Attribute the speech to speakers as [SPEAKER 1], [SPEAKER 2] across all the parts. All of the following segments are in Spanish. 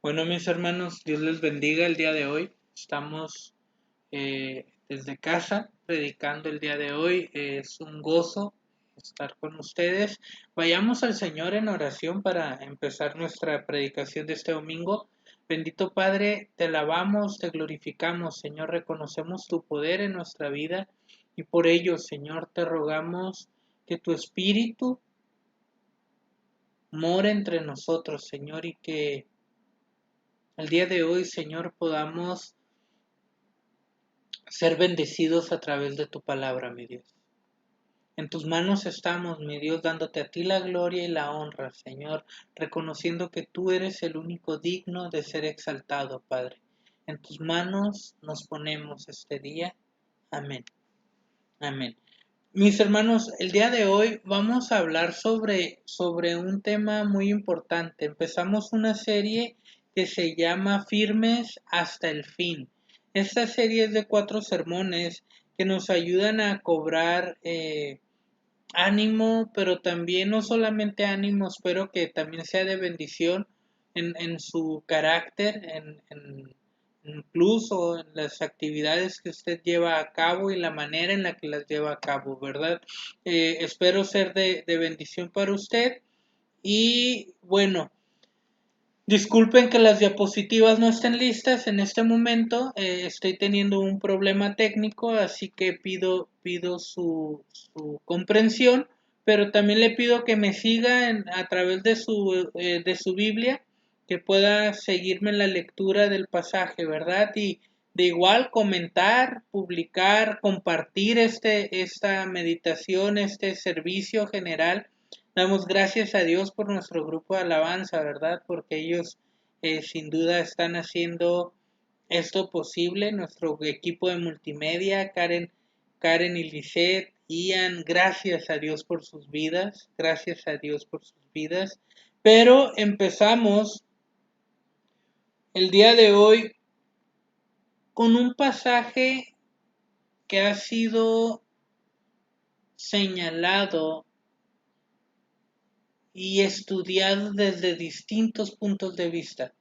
[SPEAKER 1] Bueno, mis hermanos, Dios les bendiga el día de hoy. Estamos desde casa predicando el día de hoy. Es un gozo estar con ustedes. Vayamos al Señor en oración para empezar nuestra predicación de este domingo. Bendito Padre, te alabamos, te glorificamos, Señor, reconocemos tu poder en nuestra vida y por ello, Señor, te rogamos que tu Espíritu more entre nosotros, Señor, y que el día de hoy, Señor, podamos ser bendecidos a través de tu palabra, mi Dios. En tus manos estamos, mi Dios, dándote a ti la gloria y la honra, Señor, reconociendo que tú eres el único digno de ser exaltado, Padre. En tus manos nos ponemos este día. Amén. Amén. Mis hermanos, el día de hoy vamos a hablar sobre un tema muy importante. Empezamos una serie que se llama Firmes hasta el fin. Esta serie es de 4 sermones que nos ayudan a cobrar ánimo, pero también no solamente ánimo, espero que también sea de bendición en su carácter, incluso en las actividades que usted lleva a cabo y la manera en la que las lleva a cabo, ¿verdad? Espero ser de bendición para usted y bueno. Disculpen que las diapositivas no estén listas en este momento. Estoy teniendo un problema técnico, así que pido su comprensión, pero también le pido que me siga a través de su Biblia, que pueda seguirme en la lectura del pasaje, ¿verdad? Y de igual comentar, publicar, compartir esta meditación, este servicio general. Damos gracias a Dios por nuestro grupo de alabanza, ¿verdad? Porque ellos sin duda están haciendo esto posible. Nuestro equipo de multimedia, Karen y Lisette, Ian, gracias a Dios por sus vidas, gracias a Dios por sus vidas. Pero empezamos el día de hoy con un pasaje que ha sido señalado y estudiado desde distintos puntos de vista.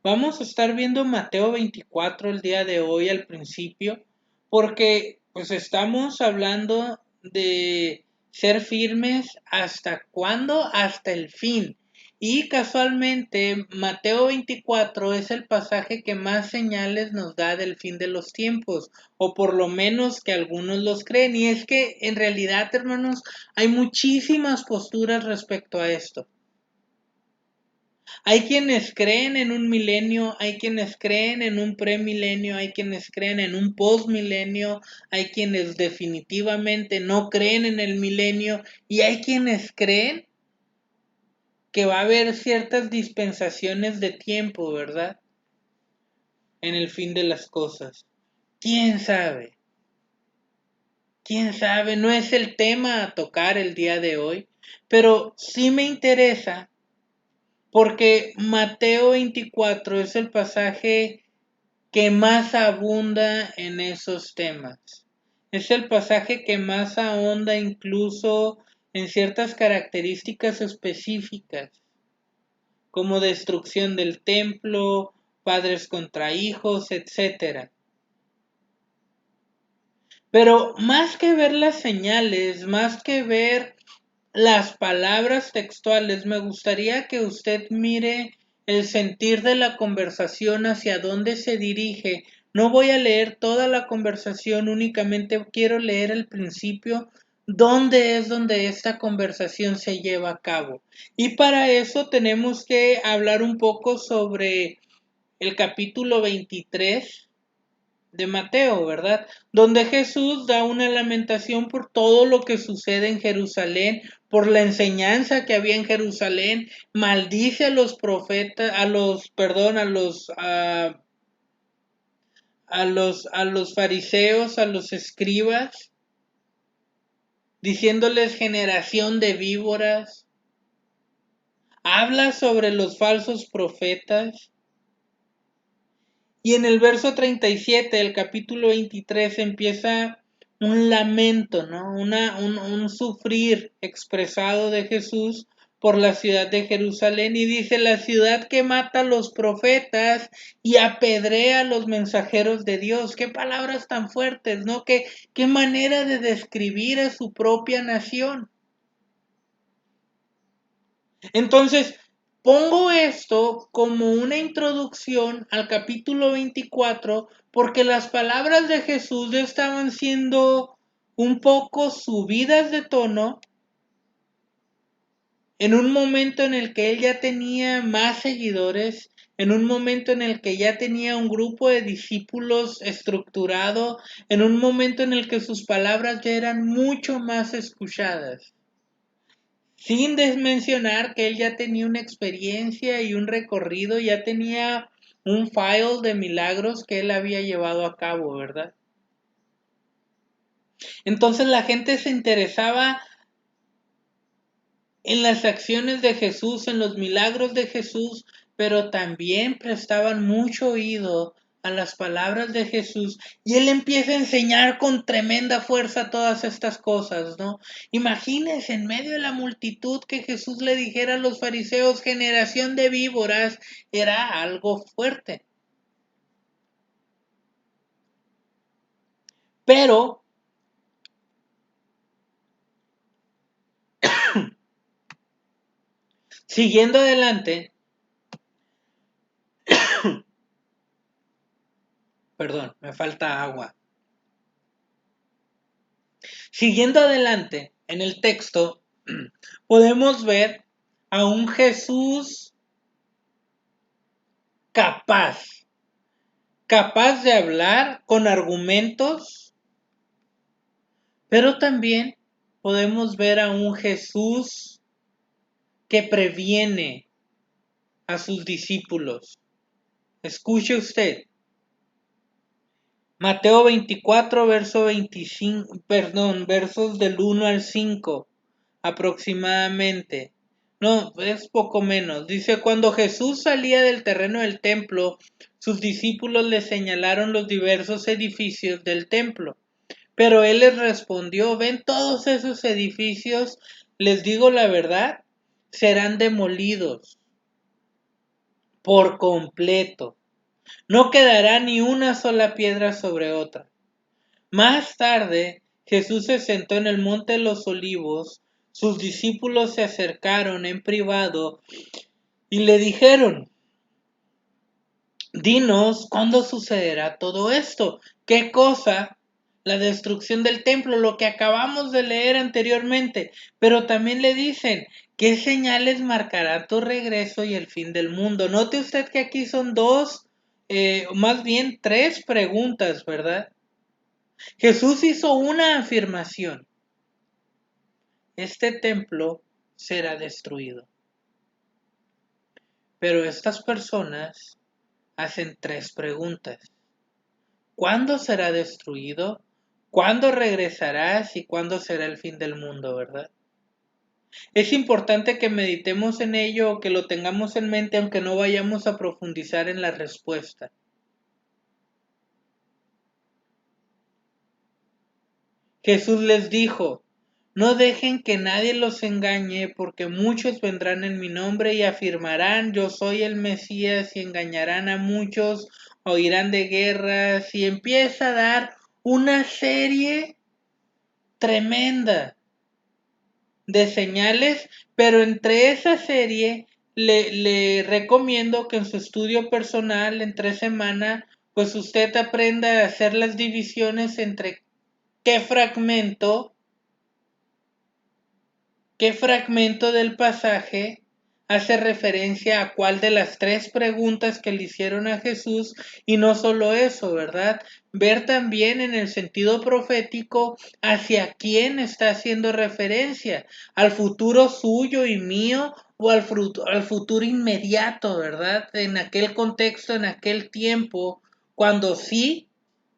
[SPEAKER 1] Vamos a estar viendo Mateo 24 el día de hoy al principio, porque pues estamos hablando de ser firmes hasta cuándo, hasta el fin. Y casualmente Mateo 24 es el pasaje que más señales nos da del fin de los tiempos, o por lo menos que algunos los creen. Y es que en realidad, hermanos, hay muchísimas posturas respecto a esto. Hay quienes creen en un milenio, hay quienes creen en un premilenio, hay quienes creen en un postmilenio, hay quienes definitivamente no creen en el milenio y hay quienes creen que va a haber ciertas dispensaciones de tiempo, ¿verdad? En el fin de las cosas. ¿Quién sabe? ¿Quién sabe? No es el tema a tocar el día de hoy, pero sí me interesa porque Mateo 24 es el pasaje que más abunda en esos temas. Es el pasaje que más ahonda incluso en ciertas características específicas, como destrucción del templo, padres contra hijos, etcétera. Pero más que ver las señales, más que ver las palabras textuales, me gustaría que usted mire el sentir de la conversación, hacia dónde se dirige. No voy a leer toda la conversación, únicamente quiero leer el principio, dónde es donde esta conversación se lleva a cabo. Y para eso tenemos que hablar un poco sobre el capítulo 23 de Mateo, ¿verdad? Donde Jesús da una lamentación por todo lo que sucede en Jerusalén, por la enseñanza que había en Jerusalén, maldice a los profetas, a los fariseos, a los escribas, diciéndoles generación de víboras, habla sobre los falsos profetas. Y en el verso 37 del capítulo 23 empieza un lamento, ¿no? Un sufrir expresado de Jesús por la ciudad de Jerusalén y dice: la ciudad que mata a los profetas y apedrea a los mensajeros de Dios. Qué palabras tan fuertes, ¿no? Qué manera de describir a su propia nación. Entonces, pongo esto como una introducción al capítulo 24 porque las palabras de Jesús estaban siendo un poco subidas de tono en un momento en el que él ya tenía más seguidores, en un momento en el que ya tenía un grupo de discípulos estructurado, en un momento en el que sus palabras ya eran mucho más escuchadas. Sin mencionar que él ya tenía una experiencia y un recorrido, ya tenía un file de milagros que él había llevado a cabo, ¿verdad? Entonces la gente se interesaba en las acciones de Jesús, en los milagros de Jesús, pero también prestaban mucho oído a las palabras de Jesús y él empieza a enseñar con tremenda fuerza todas estas cosas, ¿no? Imagínense en medio de la multitud que Jesús le dijera a los fariseos: generación de víboras, era algo fuerte. Pero siguiendo adelante, perdón, me falta agua. Siguiendo adelante en el texto, podemos ver a un Jesús capaz de hablar con argumentos, pero también podemos ver a un Jesús que previene a sus discípulos. Escuche usted, Mateo 24, verso 25, versos del 1 al 5 aproximadamente. No, es poco menos. Dice: cuando Jesús salía del terreno del templo, sus discípulos le señalaron los diversos edificios del templo. Pero él les respondió: ¿ven todos esos edificios? Les digo la verdad, serán demolidos por completo. No quedará ni una sola piedra sobre otra. Más tarde, Jesús se sentó en el monte de los olivos. Sus discípulos se acercaron en privado y le dijeron: dinos, ¿cuándo sucederá todo esto? ¿Qué cosa? La destrucción del templo, lo que acabamos de leer anteriormente. Pero también le dicen: ¿qué señales marcará tu regreso y el fin del mundo? Note usted que aquí son más bien tres preguntas, ¿verdad? Jesús hizo una afirmación: este templo será destruido. Pero estas personas hacen tres preguntas: ¿cuándo será destruido? ¿Cuándo regresarás? ¿Y cuándo será el fin del mundo, verdad? Es importante que meditemos en ello o que lo tengamos en mente, aunque no vayamos a profundizar en la respuesta. Jesús les dijo: no dejen que nadie los engañe, porque muchos vendrán en mi nombre y afirmarán: yo soy el Mesías, y engañarán a muchos. Oirán de guerras, y empieza a dar una serie tremenda de señales, pero entre esa serie le recomiendo que en su estudio personal en 3 semanas, pues usted aprenda a hacer las divisiones entre qué fragmento ¿qué fragmento del pasaje hace referencia a cuál de las tres preguntas que le hicieron a Jesús? Y no solo eso, ¿verdad? Ver también en el sentido profético hacia quién está haciendo referencia: al futuro suyo y mío, o al futuro inmediato, ¿verdad? En aquel contexto, en aquel tiempo, cuando sí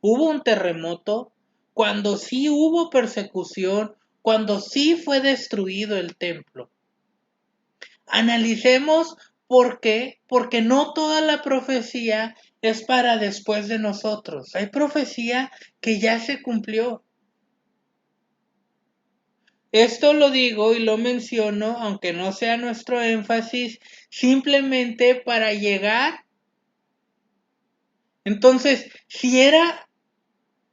[SPEAKER 1] hubo un terremoto, cuando sí hubo persecución, cuando sí fue destruido el templo. Analicemos por qué, porque no toda la profecía es para después de nosotros. Hay profecía que ya se cumplió. Esto lo digo y lo menciono, aunque no sea nuestro énfasis, simplemente para llegar. Entonces, si era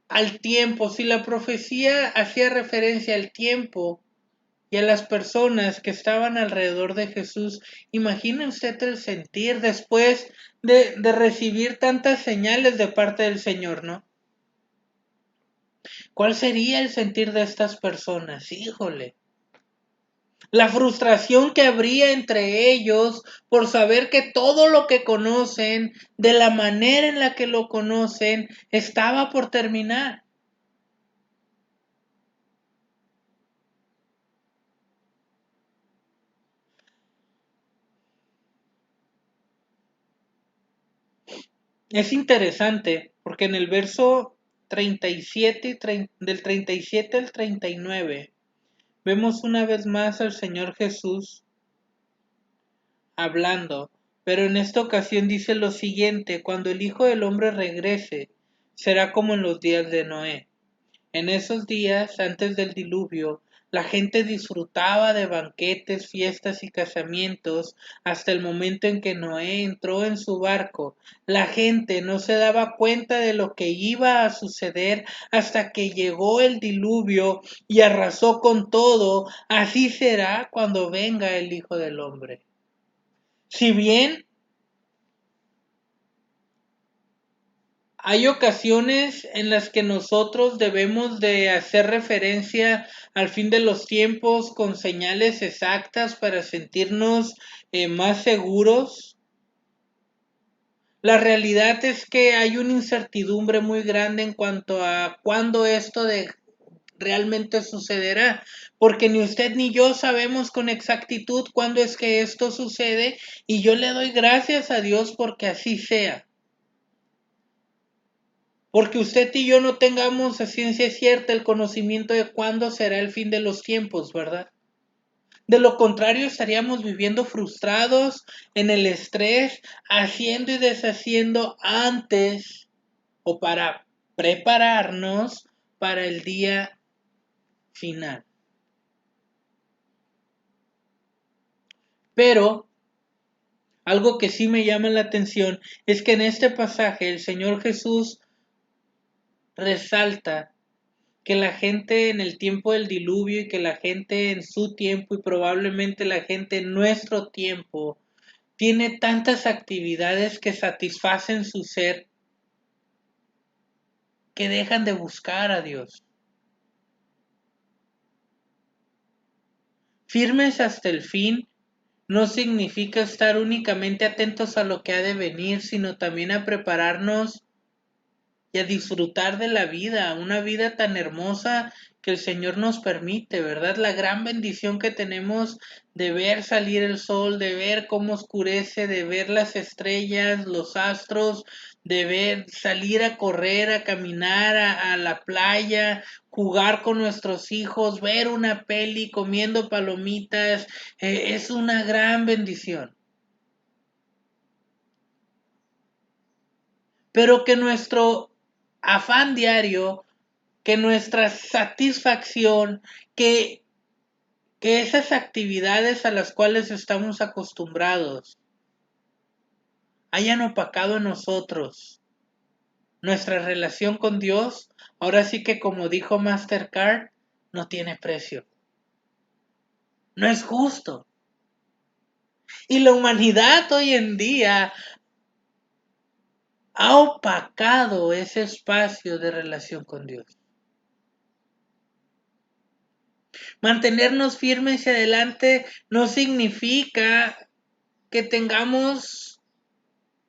[SPEAKER 1] al tiempo, si la profecía hacía referencia al tiempo y a las personas que estaban alrededor de Jesús, imagine usted el sentir después de recibir tantas señales de parte del Señor, ¿no? ¿Cuál sería el sentir de estas personas? Híjole. La frustración que habría entre ellos por saber que todo lo que conocen, de la manera en la que lo conocen, estaba por terminar. Es interesante porque en el verso 37 del 37 al 39 vemos una vez más al Señor Jesús hablando, pero en esta ocasión dice lo siguiente: cuando el Hijo del Hombre regrese, será como en los días de Noé. En esos días, antes del diluvio, la gente disfrutaba de banquetes, fiestas y casamientos hasta el momento en que Noé entró en su barco. La gente no se daba cuenta de lo que iba a suceder hasta que llegó el diluvio y arrasó con todo. Así será cuando venga el Hijo del Hombre. Si bien hay ocasiones en las que nosotros debemos de hacer referencia al fin de los tiempos con señales exactas para sentirnos más seguros. La realidad es que hay una incertidumbre muy grande en cuanto a cuándo esto realmente sucederá, porque ni usted ni yo sabemos con exactitud cuándo es que esto sucede, y yo le doy gracias a Dios porque así sea. Porque usted y yo no tengamos a ciencia cierta el conocimiento de cuándo será el fin de los tiempos, ¿verdad? De lo contrario, estaríamos viviendo frustrados en el estrés, haciendo y deshaciendo antes o para prepararnos para el día final. Pero algo que sí me llama la atención es que en este pasaje el Señor Jesús resalta que la gente en el tiempo del diluvio y que la gente en su tiempo y probablemente la gente en nuestro tiempo tiene tantas actividades que satisfacen su ser que dejan de buscar a Dios. Firmes hasta el fin no significa estar únicamente atentos a lo que ha de venir, sino también a prepararnos y a disfrutar de la vida, una vida tan hermosa que el Señor nos permite, ¿verdad? La gran bendición que tenemos de ver salir el sol, de ver cómo oscurece, de ver las estrellas, los astros, de ver salir a correr, a caminar a la playa, jugar con nuestros hijos, ver una peli comiendo palomitas, es una gran bendición. Pero que nuestro afán diario, que nuestra satisfacción, que, que esas actividades a las cuales estamos acostumbrados hayan opacado en nosotros nuestra relación con Dios, ahora sí que como dijo Mastercard, no tiene precio. No es justo. Y la humanidad hoy en día ha opacado ese espacio de relación con Dios. Mantenernos firmes y adelante no significa que tengamos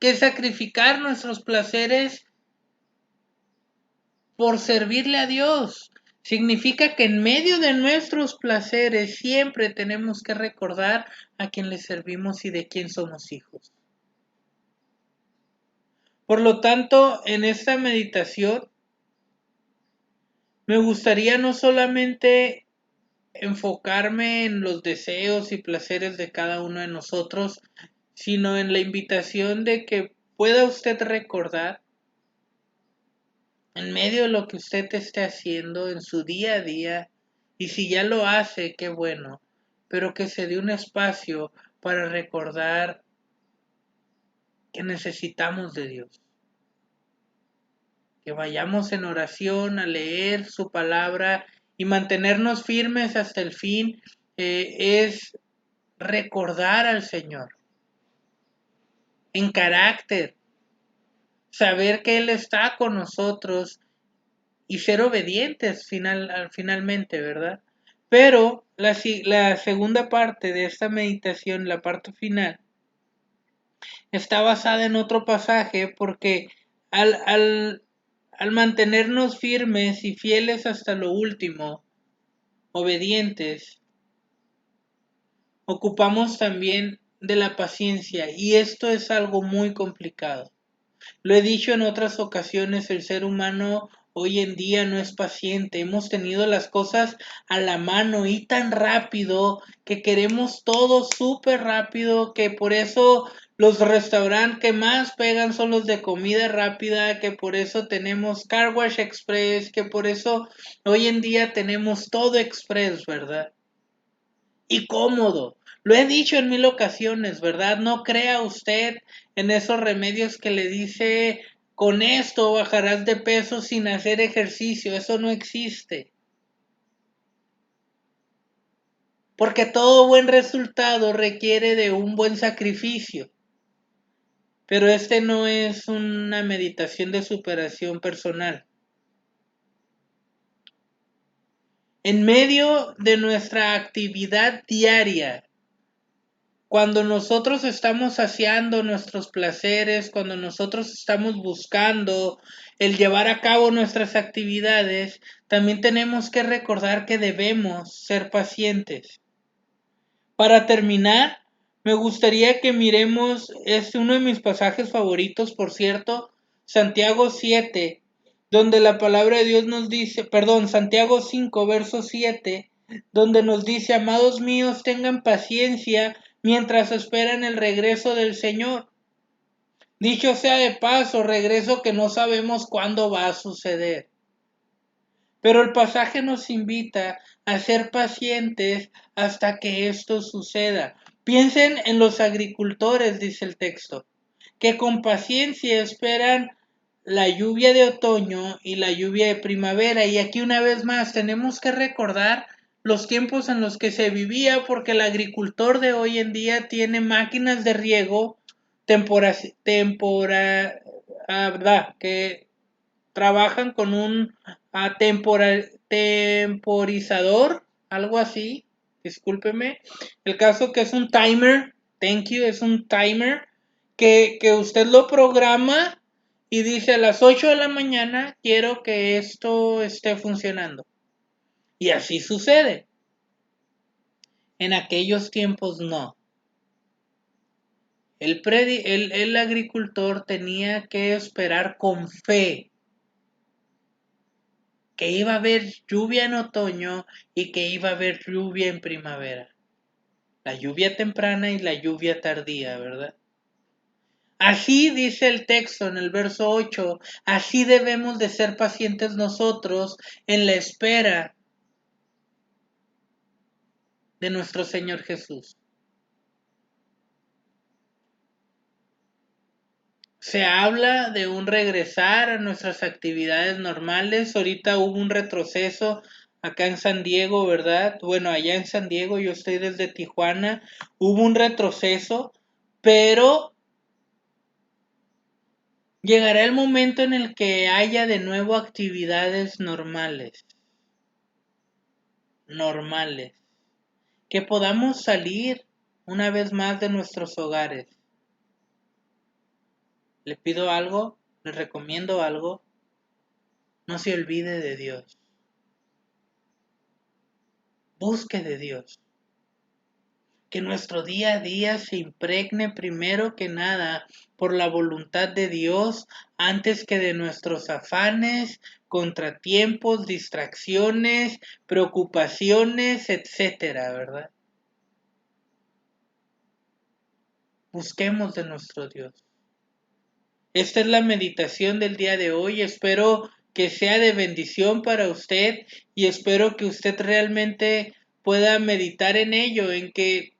[SPEAKER 1] que sacrificar nuestros placeres por servirle a Dios. Significa que en medio de nuestros placeres siempre tenemos que recordar a quién le servimos y de quién somos hijos. Por lo tanto, en esta meditación me gustaría no solamente enfocarme en los deseos y placeres de cada uno de nosotros, sino en la invitación de que pueda usted recordar en medio de lo que usted esté haciendo en su día a día Y si ya lo hace, qué bueno, pero que se dé un espacio para recordar que necesitamos de Dios. Que vayamos en oración a leer su palabra y mantenernos firmes hasta el fin, es recordar al Señor en carácter, saber que Él está con nosotros y ser obedientes finalmente, ¿verdad? Pero la segunda parte de esta meditación, la parte final, está basada en otro pasaje porque al, al, al mantenernos firmes y fieles hasta lo último, obedientes, ocupamos también de la paciencia y esto es algo muy complicado. Lo he dicho en otras ocasiones, el ser humano hoy en día no es paciente. Hemos tenido las cosas a la mano y tan rápido que queremos todo súper rápido, que por eso los restaurantes que más pegan son los de comida rápida, que por eso tenemos Car Wash Express, que por eso hoy en día tenemos todo express, ¿verdad? Y cómodo. Lo he dicho en mil ocasiones, ¿verdad? No crea usted en esos remedios que le dice con esto bajarás de peso sin hacer ejercicio. Eso no existe. Porque todo buen resultado requiere de un buen sacrificio. Pero este no es una meditación de superación personal. En medio de nuestra actividad diaria, cuando nosotros estamos saciando nuestros placeres, cuando nosotros estamos buscando el llevar a cabo nuestras actividades, también tenemos que recordar que debemos ser pacientes. Para terminar, me gustaría que miremos, es uno de mis pasajes favoritos, por cierto, Santiago 7, donde la palabra de Dios nos dice, perdón, Santiago 5, verso 7, donde nos dice, amados míos, tengan paciencia mientras esperan el regreso del Señor. Dicho sea de paso, regreso que no sabemos cuándo va a suceder. Pero el pasaje nos invita a ser pacientes hasta que esto suceda. Piensen en los agricultores, dice el texto, que con paciencia esperan la lluvia de otoño y la lluvia de primavera. Y aquí una vez más tenemos que recordar los tiempos en los que se vivía, porque el agricultor de hoy en día tiene máquinas de riego que trabajan con un temporizador, algo así, discúlpeme. El caso que es un timer, thank you, es un timer que usted lo programa y dice a las 8 de la mañana quiero que esto esté funcionando. Y así sucede. En aquellos tiempos no. El agricultor tenía que esperar con fe que iba a haber lluvia en otoño y que iba a haber lluvia en primavera. La lluvia temprana y la lluvia tardía, ¿verdad? Así dice el texto en el verso 8, así debemos de ser pacientes nosotros en la espera de nuestro Señor Jesús. Se habla de un regresar a nuestras actividades normales. Ahorita hubo un retroceso acá en San Diego, ¿verdad? Bueno, allá en San Diego, yo estoy desde Tijuana. Hubo un retroceso, pero llegará el momento en el que haya de nuevo actividades normales. Normales. Que podamos salir una vez más de nuestros hogares. Le pido algo, le recomiendo algo. No se olvide de Dios. Busque de Dios. Que nuestro día a día se impregne primero que nada por la voluntad de Dios antes que de nuestros afanes, contratiempos, distracciones, preocupaciones, etcétera, ¿verdad? Busquemos de nuestro Dios. Esta es la meditación del día de hoy. Espero que sea de bendición para usted y espero que usted realmente pueda meditar en ello, en que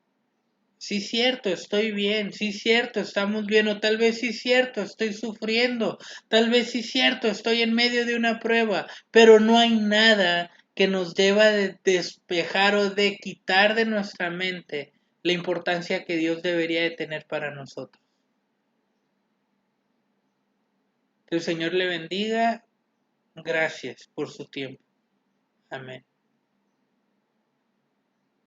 [SPEAKER 1] sí, cierto, estoy bien, sí, cierto, estamos bien, o tal vez sí, cierto, estoy sufriendo, tal vez sí, cierto, estoy en medio de una prueba, pero no hay nada que nos deba de despejar o de quitar de nuestra mente la importancia que Dios debería de tener para nosotros. Que el Señor le bendiga. Gracias por su tiempo. Amén.